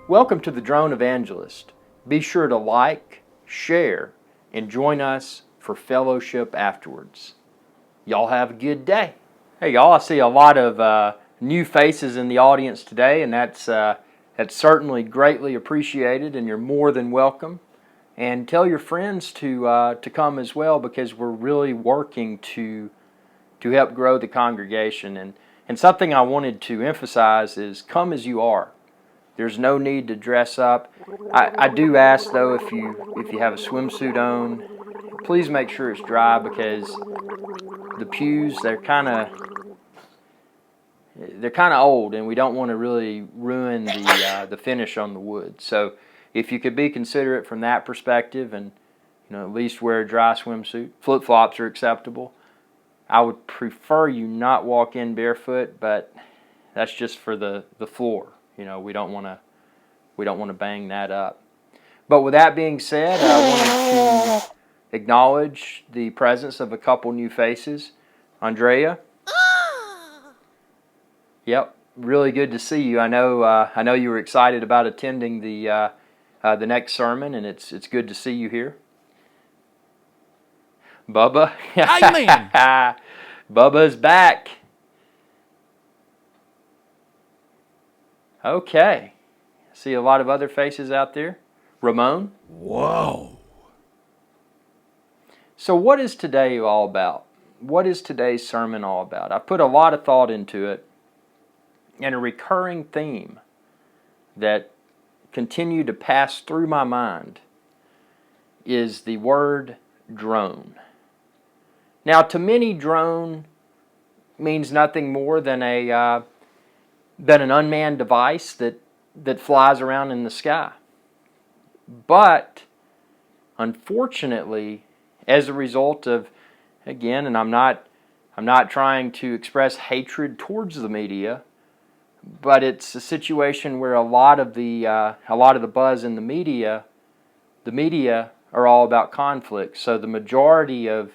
Welcome to the Drone Evangelist. Be sure to like, share, and join us for fellowship afterwards. Y'all have a good day. Hey y'all, I see a lot of new faces in the audience today, and that's certainly greatly appreciated, and you're more than welcome. And tell your friends to come as well, because we're really working to help grow the congregation. And something I wanted to emphasize is come as you are. There's no need to dress up. I do ask though, if you have a swimsuit on, please make sure it's dry, because the pews, they're kind of old, and we don't want to really ruin the finish on the wood. So if you could be considerate from that perspective, and at least wear a dry swimsuit. Flip-flops are acceptable. I would prefer you not walk in barefoot, but that's just for the floor. We don't want to bang that up. But with that being said, I wanted to acknowledge the presence of a couple new faces. Andrea. Yep, really good to see you. I know you were excited about attending the next sermon, and it's good to see you here. Bubba. Amen. Bubba's back. Okay. See a lot of other faces out there. Ramon. Whoa. So what is today all about? What is today's sermon all about? I put a lot of thought into it, and a recurring theme that continued to pass through my mind is the word drone. Now, to many, drone means nothing more than an unmanned device that flies around in the sky. But unfortunately, as a result of, again, and I'm not trying to express hatred towards the media, but it's a situation where a lot of the buzz in the media are all about conflict. So the majority of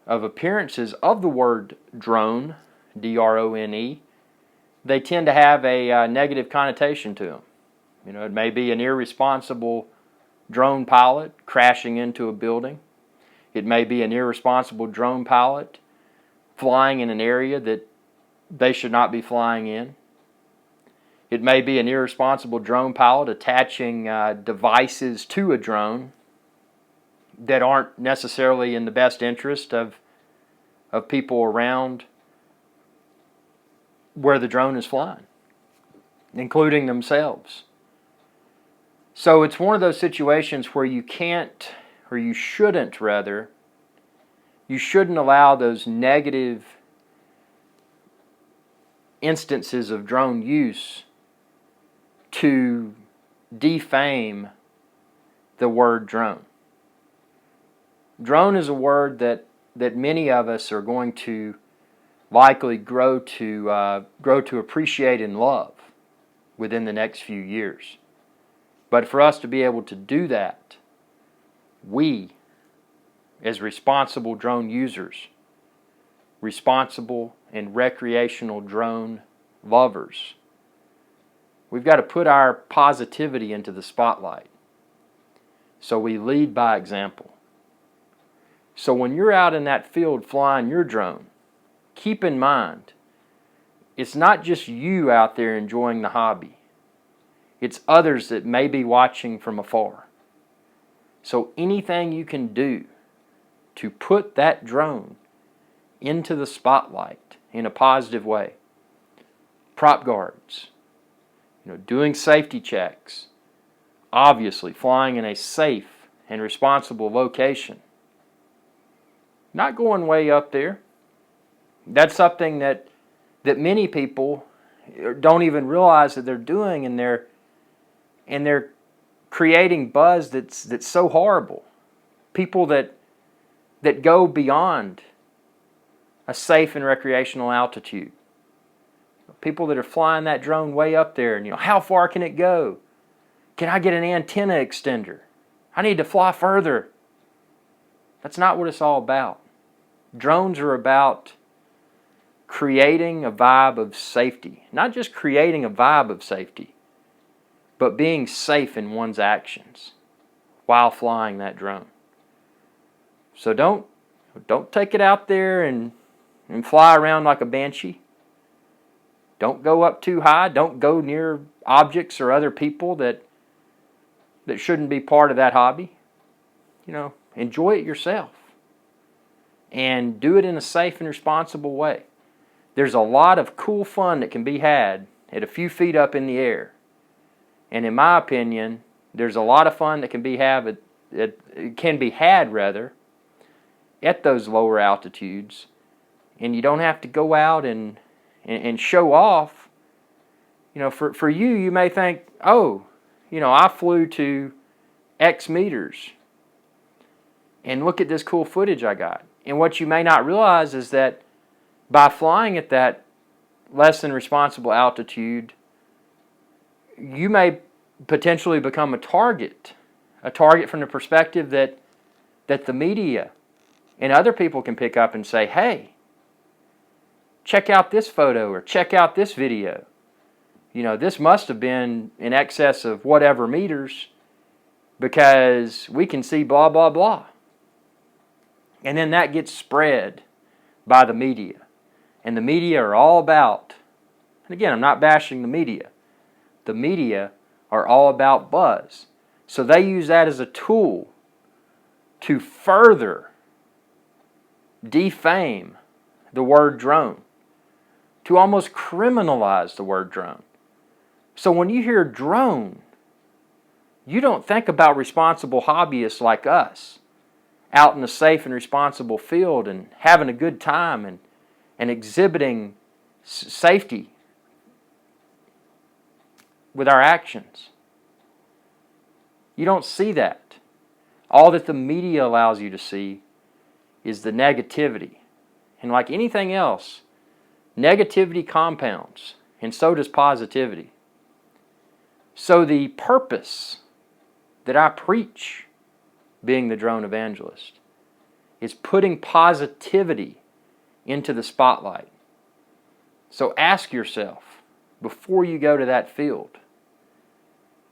appearances of the word drone, D-R-O-N-E, they tend to have a negative connotation to them. It may be an irresponsible drone pilot crashing into a building. It may be an irresponsible drone pilot flying in an area that they should not be flying in. It may be an irresponsible drone pilot attaching devices to a drone that aren't necessarily in the best interest of people around where the drone is flying, including themselves. So it's one of those situations where you shouldn't allow those negative instances of drone use to defame the word drone. Drone is a word that many of us are going to likely grow to appreciate and love within the next few years. But for us to be able to do that, we, as responsible drone users, responsible and recreational drone lovers, we've got to put our positivity into the spotlight. So we lead by example. So when you're out in that field flying your drone, keep in mind, it's not just you out there enjoying the hobby. It's others that may be watching from afar. So anything you can do to put that drone into the spotlight in a positive way. Prop guards, doing safety checks, obviously flying in a safe and responsible location. Not going way up there. That's something that many people don't even realize that they're doing, and they're creating buzz that's so horrible. People that go beyond a safe and recreational altitude. People that are flying that drone way up there, and how far can it go? Can I get an antenna extender? I need to fly further. That's not what it's all about. Drones are about creating a vibe of safety. Not just creating a vibe of safety, but being safe in one's actions while flying that drone. So don't take it out there and fly around like a banshee. Don't go up too high. Don't go near objects or other people that shouldn't be part of that hobby. Enjoy it yourself. And do it in a safe and responsible way. There's a lot of cool fun that can be had at a few feet up in the air. And in my opinion, there's a lot of fun that can be had at those lower altitudes. And you don't have to go out and show off. For you may think, oh, I flew to X meters and look at this cool footage I got. And what you may not realize is that by flying at that less than responsible altitude, you may potentially become a target from the perspective that the media and other people can pick up and say, hey, check out this photo or check out this video. This must have been in excess of whatever meters because we can see blah, blah, blah. And then that gets spread by the media. And the media are all about, and again, I'm not bashing the media. The media are all about buzz. So they use that as a tool to further defame the word drone, to almost criminalize the word drone. So when you hear drone, you don't think about responsible hobbyists like us out in a safe and responsible field and having a good time and exhibiting safety with our actions. You don't see that. All that the media allows you to see is the negativity. And like anything else, negativity compounds, and so does positivity. So the purpose that I preach, being the drone evangelist, is putting positivity into the spotlight. So ask yourself, before you go to that field,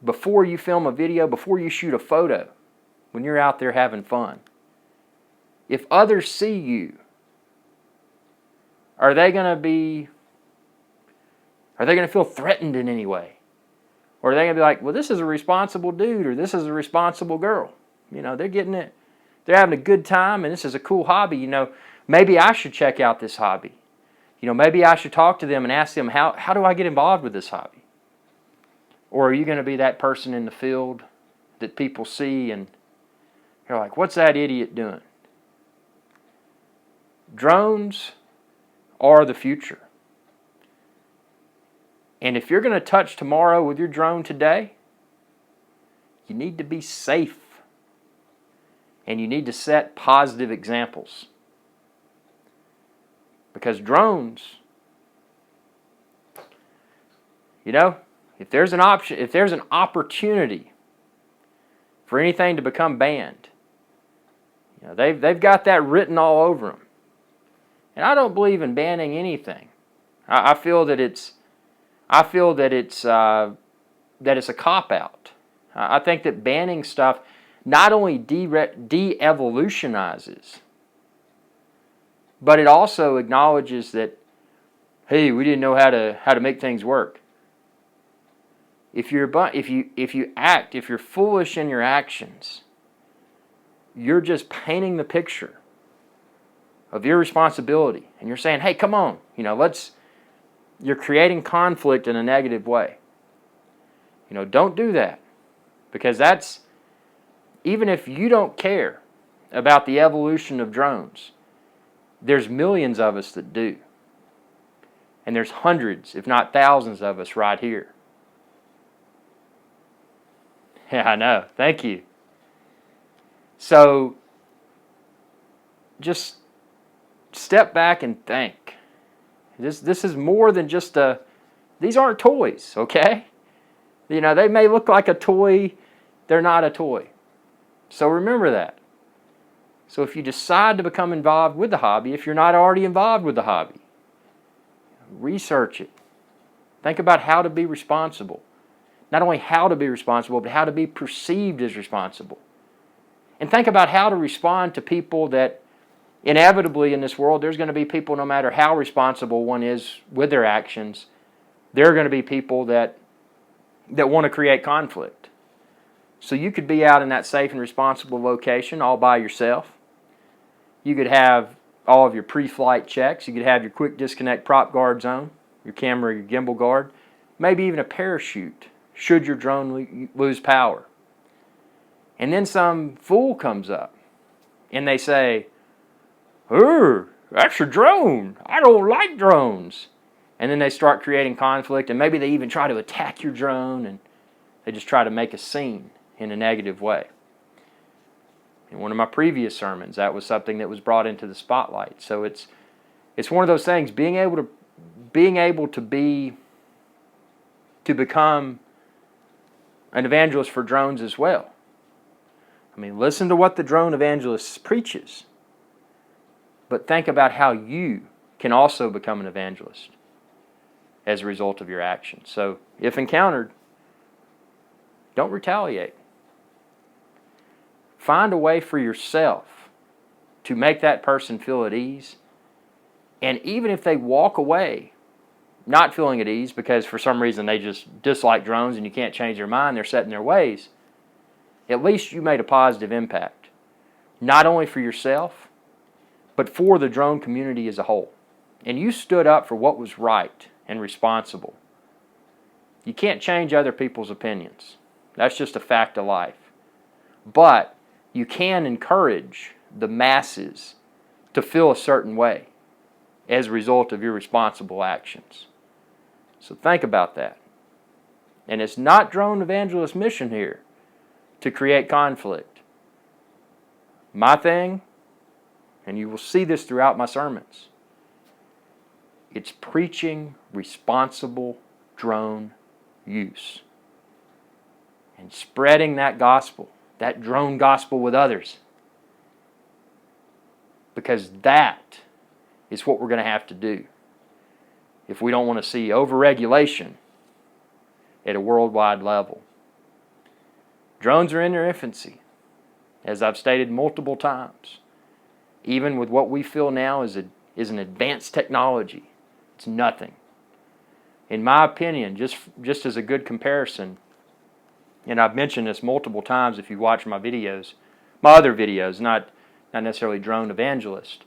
before you film a video, before you shoot a photo, when you're out there having fun, if others see you, are they going to feel threatened in any way? Or are they going to be like, well, this is a responsible dude or this is a responsible girl. They're getting it. They're having a good time and this is a cool hobby. Maybe I should check out this hobby. Maybe I should talk to them and ask them, how do I get involved with this hobby? Or are you going to be that person in the field that people see and you're like, what's that idiot doing? Drones are the future. And if you're going to touch tomorrow with your drone today, you need to be safe. And you need to set positive examples. Because drones, if there's an opportunity for anything to become banned, they've got that written all over them. And I don't believe in banning anything. I feel that it's a cop-out. I think that banning stuff not only de-evolutionizes, but it also acknowledges that, hey, we didn't know how to make things work. If you're foolish in your actions, you're just painting the picture of irresponsibility, and you're saying, hey, come on, you're creating conflict in a negative way. Don't do that. Because even if you don't care about the evolution of drones, there's millions of us that do. And there's hundreds, if not thousands of us right here. Yeah, I know. Thank you. So, just step back and think. This is more than just these aren't toys, okay? They may look like a toy, they're not a toy. So remember that. So if you decide to become involved with the hobby, if you're not already involved with the hobby, research it. Think about how to be responsible. Not only how to be responsible, but how to be perceived as responsible. And think about how to respond to people that inevitably in this world, there's going to be people, no matter how responsible one is with their actions, there are going to be people that want to create conflict. So you could be out in that safe and responsible location all by yourself. You could have all of your pre-flight checks. You could have your quick disconnect prop guard zone, your camera, your gimbal guard, maybe even a parachute should your drone lose power. And then some fool comes up and they say, that's a drone. I don't like drones. And then they start creating conflict, and maybe they even try to attack your drone, and they just try to make a scene in a negative way. In one of my previous sermons, that was something that was brought into the spotlight. So it's one of those things, being able to become an evangelist for drones as well. I mean, listen to what the drone evangelist preaches, but think about how you can also become an evangelist as a result of your actions. So, if encountered, don't retaliate. Find a way for yourself to make that person feel at ease. And even if they walk away not feeling at ease because for some reason they just dislike drones and you can't change their mind, they're set in their ways, at least you made a positive impact. Not only for yourself, but for the drone community as a whole. And you stood up for what was right and responsible. You can't change other people's opinions. That's just a fact of life. But you can encourage the masses to feel a certain way as a result of your responsible actions. So think about that. And it's not Drone Evangelist mission here to create conflict. My thing, and you will see this throughout my sermons, it's preaching responsible drone use and spreading that gospel, that drone gospel with others. Because that is what we're going to have to do if we don't want to see overregulation at a worldwide level. Drones are in their infancy, as I've stated multiple times. Even with what we feel now is an advanced technology, it's nothing. In my opinion, just as a good comparison, and I've mentioned this multiple times if you watch my videos, my other videos, not necessarily Drone Evangelist,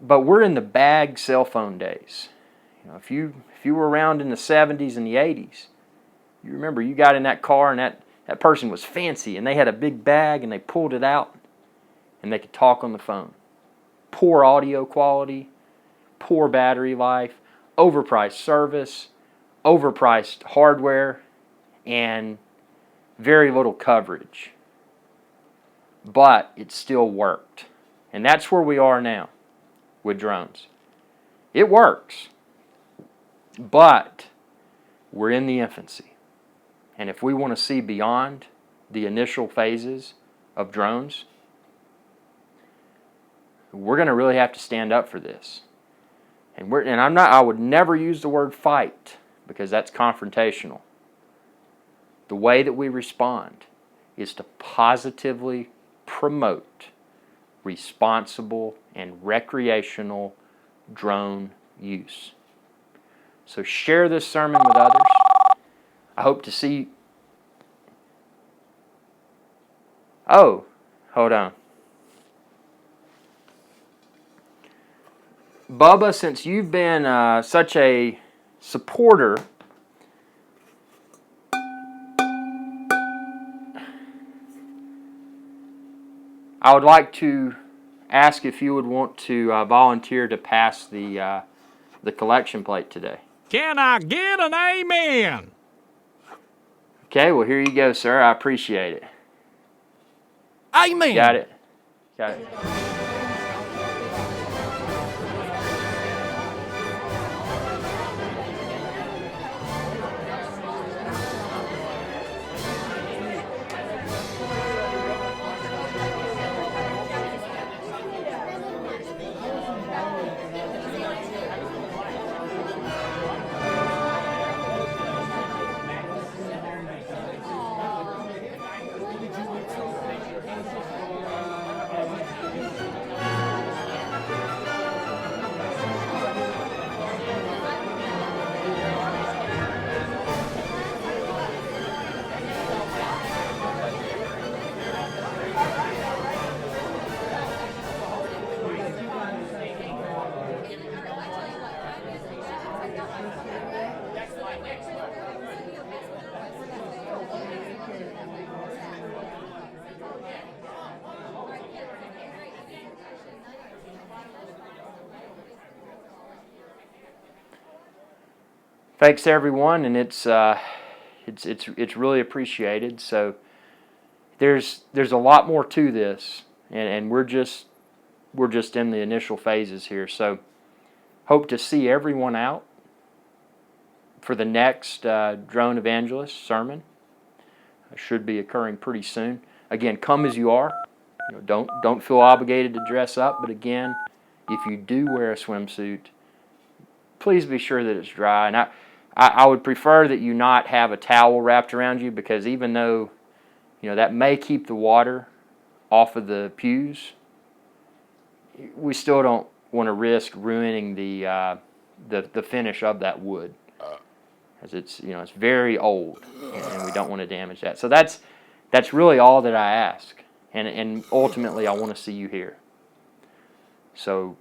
but we're in the bag cell phone days. You know, if you were around in the 70s and the 80s, you remember you got in that car and that person was fancy and they had a big bag and they pulled it out and they could talk on the phone. Poor audio quality, poor battery life, overpriced service, overpriced hardware, and very little coverage. But it still worked. And that's where we are now with drones. It works. But we're in the infancy. And if we want to see beyond the initial phases of drones, we're going to really have to stand up for this. I would never use the word fight because that's confrontational. The way that we respond is to positively promote responsible and recreational drone use. So share this sermon with others. I hope to see... Oh, hold on. Bubba, since you've been such a supporter, I would like to ask if you would want to volunteer to pass the collection plate today. Can I get an amen? Okay, well, here you go, sir. I appreciate it. Amen. Got it? Got it. thanks everyone, and it's really appreciated. So there's a lot more to this, and we're just in the initial phases here. So hope to see everyone out for the next Drone Evangelist sermon. Should be occurring pretty soon. Again, come as you are. Don't feel obligated to dress up. But again, if you do wear a swimsuit, please be sure that it's dry. And I would prefer that you not have a towel wrapped around you, because even though that may keep the water off of the pews, we still don't want to risk ruining the finish of that wood, as it's very old, and we don't want to damage that. So that's really all that I ask, and ultimately I want to see you here. So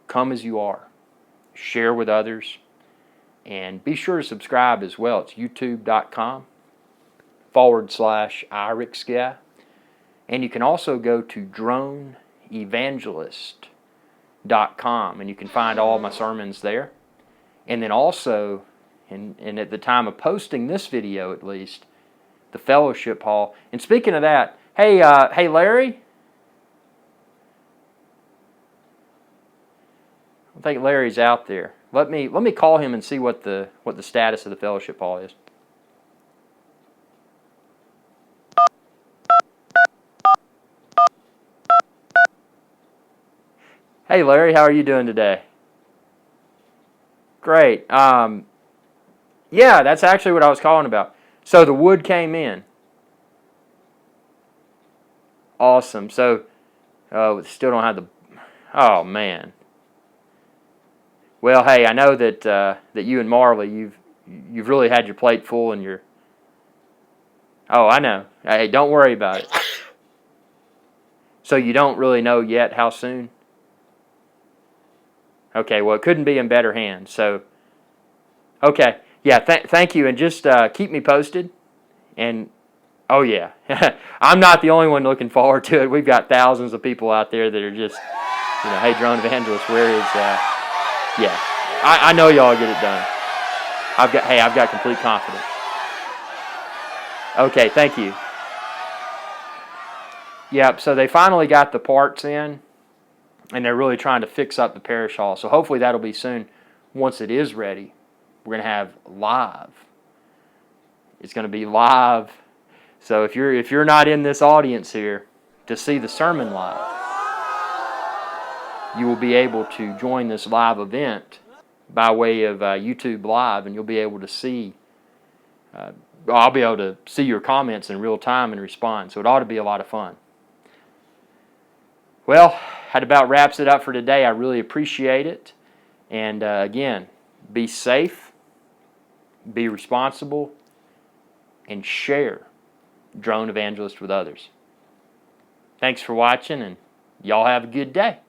come as you are, share with others, and be sure to subscribe as well. It's youtube.com/IrixGuy, and you can also go to droneevangelist.com, and you can find all my sermons there. And then also, and at the time of posting this video at least, the fellowship hall. And speaking of that, hey Larry, I think Larry's out there. Let me call him and see what the status of the fellowship hall is. Hey Larry, how are you doing today? Great. Yeah, that's actually what I was calling about. So the wood came in. Awesome. So still don't have the. Oh man. Well, hey, I know that you and Marley, you've really had your plate full, and you're. Oh, I know. Hey, don't worry about it. So you don't really know yet how soon? Okay, well, it couldn't be in better hands. So, okay, yeah, thank you, and just keep me posted. And oh yeah, I'm not the only one looking forward to it. We've got thousands of people out there that are just, hey, Drone Evangelist, where is? Yeah, I know y'all get it done. I've got complete confidence. Okay, thank you. Yep, so they finally got the parts in, and they're really trying to fix up the parish hall. So hopefully that'll be soon. Once it is ready, we're going to have live. It's going to be live. So if you're not in this audience here to see the sermon live, you will be able to join this live event by way of YouTube Live, and you'll be able to see. I'll be able to see your comments in real time and respond. So it ought to be a lot of fun. Well, that about wraps it up for today. I really appreciate it. And again, be safe, be responsible, and share Drone Evangelist with others. Thanks for watching, and y'all have a good day.